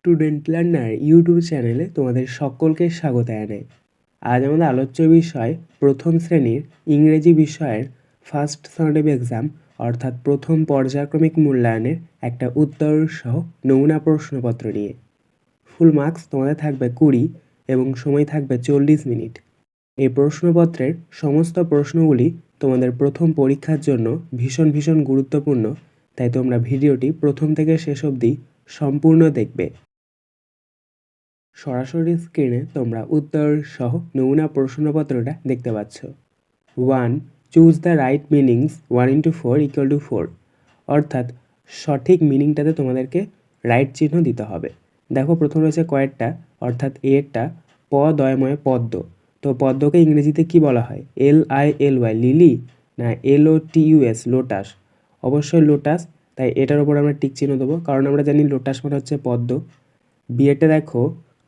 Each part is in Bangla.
স্টুডেন্ট লার্নার ইউটিউব চ্যানেলে তোমাদের সকলকে স্বাগত জানাই। আজ আমাদের আলোচ্য বিষয় প্রথম শ্রেণীর ইংরেজি বিষয়ের ফার্স্ট সার্টিভ এক্সাম অর্থাৎ প্রথম পর্যায়ক্রমিক মূল্যায়নের একটা উত্তর সহ নমুনা প্রশ্নপত্র নিয়ে। ফুল মার্কস তোমাদের থাকবে 20 এবং সময় থাকবে 40 মিনিট। এই প্রশ্নপত্রের সমস্ত প্রশ্নগুলি তোমাদের প্রথম পরীক্ষার জন্য ভীষণ গুরুত্বপূর্ণ, তাই তোমরা ভিডিওটি প্রথম থেকে শেষ অবধি সম্পূর্ণ দেখবে। সরাসরি স্ক্রিনে তোমরা উত্তর সহ নমুনা প্রশ্নপত্রটা দেখতে পাচ্ছ। 1. চুজ দ্য রাইট মিনিংস 1 × 4 = 4, অর্থাৎ সঠিক মিনিংটাতে তোমাদেরকে রাইট চিহ্ন দিতে হবে। দেখো প্রথম রয়েছে কয়েকটা, অর্থাৎ এরটা পদময় পদ্ম। তো পদ্মকে ইংরেজিতে কি বলা হয়? LILY লিলি না LOTUS লোটাস? অবশ্যই লোটাস, তাই এটার উপর আমরা টিক চিহ্ন দেবো, কারণ আমরা জানি লোটাস মানে হচ্ছে পদ্ম। বিয়েটা দেখো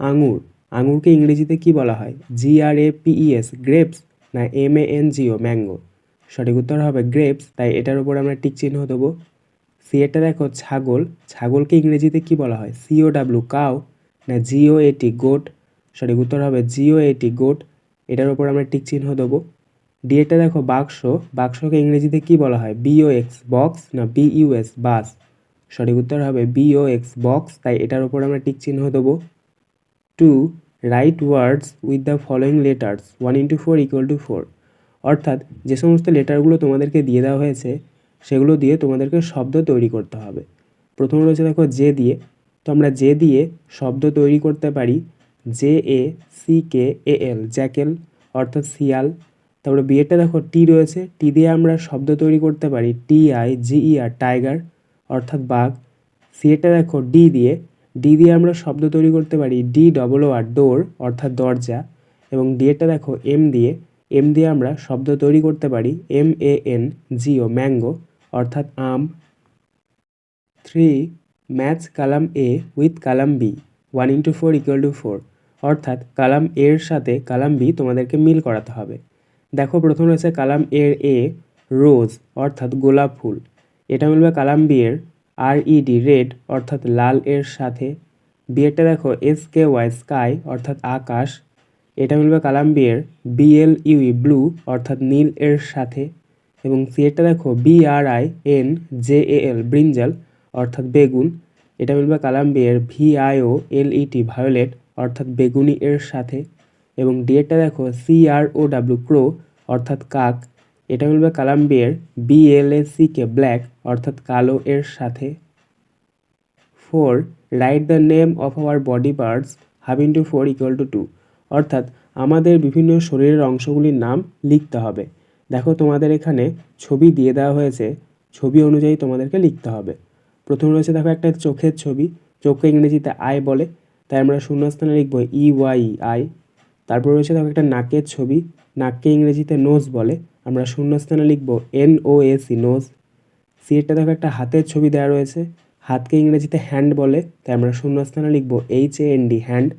আঙুর, আঙুরকে ইংরেজিতে কি বলা হয়? GRAPES গ্রেপস না MANGO ম্যাঙ্গো? সঠিক উত্তর হবে গ্রেপস, তাই এটার উপর আমরা টিক চিহ্ন দেবো। সিয়েটা দেখো ছাগল, ছাগলকে ইংরেজিতে কি বলা হয়? COW কাউ না GOAT গোট? সঠিক উত্তর হবে GOAT গোট, এটার উপর আমরা টিক চিহ্ন দেবো। ডিএটা দেখো বাক্স, বাক্সকে ইংরেজিতে কি বলা হয়? BOX বক্স না BUS বাস? সঠিক উত্তর হবে BOX বক্স, তাই এটার উপর আমরা টিক চিহ্ন দেবো। 2. Right words with the following letters 1 × 4 = 4, অর্থাৎ যে সমস্ত লেটারগুলো তোমাদেরকে দিয়ে দেওয়া হয়েছে সেগুলো দিয়ে তোমাদেরকে শব্দ তৈরি করতে হবে। প্রথমে রয়েছে দেখো জে দিয়ে, তো আমরা জে দিয়ে শব্দ তৈরি করতে পারি JACKAL জ্যাকেল অর্থাৎ শিয়াল। তারপরে বিয়েটা দেখো টি রয়েছে, টি দিয়ে আমরা শব্দ তৈরি করতে পারি TIGER টাইগার অর্থাৎ বাঘ। সিয়েটা দেখো ডি দিয়ে, ডি দিয়ে আমরা শব্দ তৈরি করতে পারি DOOR ডোর অর্থাৎ দরজা। এবং ডিএটা দেখো এম দিয়ে, এম দিয়ে আমরা শব্দ তৈরি করতে পারি MANGO ম্যাঙ্গো অর্থাৎ আম। 3. Match Kalam A with Kalam B 1 × 4 = 4, অর্থাৎ কালাম এর সাথে কালাম বি তোমাদেরকে মিল করাতে হবে। দেখো প্রথম রয়েছে কালাম এর এ রোজ অর্থাৎ গোলাপ ফুল, এটা মিলবে কালাম বি এর RED রেড অর্থাৎ লাল এর সাথে। বিয়েরটা দেখো SKY স্কাই অর্থাৎ আকাশ, এটা মিলবে কালাম বি এর BLUE ব্লু অর্থাৎ নীল এর সাথে। এবং সিয়েরটা দেখো BRINJAL ব্রিঞ্জাল অর্থাৎ বেগুন, এটা মিলবে কালাম বি এর VIOLET ভায়োলেট অর্থাৎ বেগুনি এর সাথে। এবং ডিএরটা দেখো CROW ক্রো অর্থাৎ কাক, এটা মিলবে কালাম বি এর BLACK ব্ল্যাক অর্থাৎ কালো এর সাথে। 4. Write the name of our body parts 1/2 × 4 = 2, অর্থাৎ আমাদের বিভিন্ন শরীরের অংশগুলির নাম লিখতে হবে। দেখো তোমাদের এখানে ছবি দিয়ে দেওয়া হয়েছে, ছবি অনুযায়ী তোমাদেরকে লিখতে হবে। প্রথমে রয়েছে দেখো একটা চোখের ছবি, চোখকে ইংরেজিতে আই বলে, তাই আমরা শূন্যস্থানে লিখবো EYEI। তারপর রয়েছে দেখো একটা নাকের ছবি, নাককে ইংরেজিতে নোজ বলে, আমরা শূন্যস্থানে লিখবো NOSE নোজ। সিয়েরটা দেখো একটা হাতের ছবি দেওয়া রয়েছে, হাতকে ইংরেজিতে হ্যান্ড বলে, তাই আমরা শূন্যস্থানে লিখবো HAND হ্যান্ড।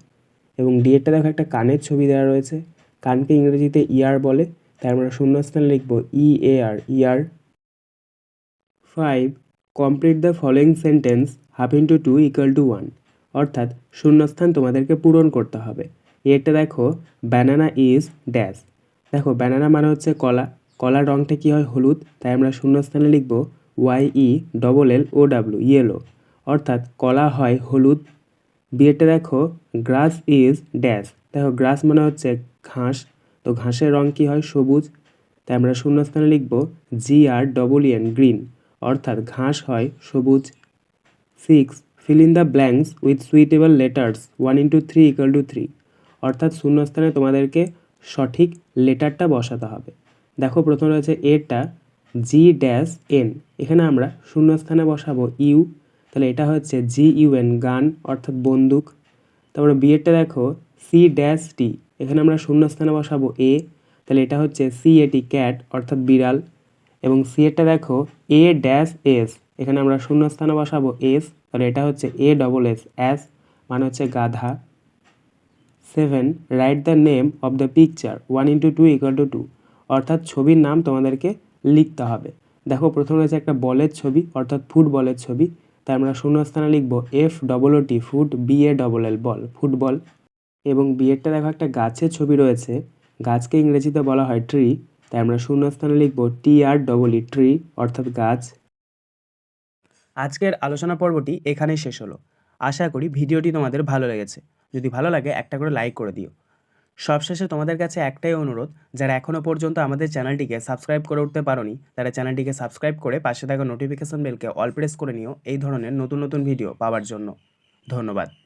এবং ডিএরটা দেখো একটা কানের ছবি দেওয়া রয়েছে, কানকে ইংরেজিতে ইয়ার বলে, তাই আমরা শূন্যস্থানে লিখবো EAR year. 5. Complete the following sentence 1/2 × 2 = 1, অর্থাৎ শূন্যস্থান তোমাদেরকে পূরণ করতে হবে। এরটা দেখো ব্যানানা ইজ ড্যাশ, দেখো ব্যানানা মানে হচ্ছে কলা, কলার রঙটা কী হয়? হলুদ, তাই আমরা শূন্যস্থানে লিখবো YELLOW ইয়েলো, অর্থাৎ কলা হয় হলুদ। বিয়েরটা দেখো গ্রাস ইজ ড্যাশ, দেখো গ্রাস মানে হচ্ছে ঘাস, তো ঘাসের রং কী হয়? সবুজ, তাই আমরা শূন্যস্থানে লিখবো GREEN গ্রিন, অর্থাৎ ঘাস হয় সবুজ। 6. Fill in the blanks with suitable letters 1 × 3 = 3, অর্থাৎ শূন্যস্থানে তোমাদেরকে সঠিক লেটারটা বসাতে হবে। দেখো প্রথমে রয়েছে এরটা GN, এখানে আমরা শূন্যস্থানে বসাবো ইউ, তাহলে এটা হচ্ছে GUN গান অর্থাৎ বন্দুক। তারপরে বিয়েরটা দেখো CT, এখানে আমরা শূন্যস্থানে বসাবো এ, তাহলে এটা হচ্ছে CAT ক্যাট অর্থাৎ বিড়াল। এবং সিয়েরটা দেখো AS, এখানে আমরা শূন্যস্থানে বসাবো এস, তাহলে এটা হচ্ছে ASS মানে হচ্ছে গাধা। 7. Write the name of the picture 1 × 2 = 2, অর্থাৎ ছবির নাম তোমাদেরকে লিখতে হবে। দেখো প্রথমে রয়েছে একটা বলের ছবি অর্থাৎ ফুটবলের ছবি, তাই আমরা শূন্যস্থানে লিখব FOOT BALL বল, ফুটবল। এবং বিয়েরটা দেখো একটা গাছের ছবি রয়েছে, গাছকে ইংরেজিতে বলা হয় ট্রি, তাই আমরা শূন্যস্থানে লিখব TREE ট্রি, অর্থাৎ গাছ। আজকের আলোচনা পর্বটি এখানেই শেষ হলো। আশা করি ভিডিওটি তোমাদের ভালো লেগেছে। যদি ভালো লাগে একটা করে লাইক করে দিও। সবশেষে তোমাদের কাছে একটাই অনুরোধ, যারা এখনও পর্যন্ত আমাদের চ্যানেলটিকে সাবস্ক্রাইব করে উঠতে পারোনি তারা চ্যানেলটিকে সাবস্ক্রাইব করে পাশে থাকা নোটিফিকেশন বেলকে অল প্রেস করে নিও এই ধরনের নতুন নতুন ভিডিও পাওয়ার জন্য। ধন্যবাদ।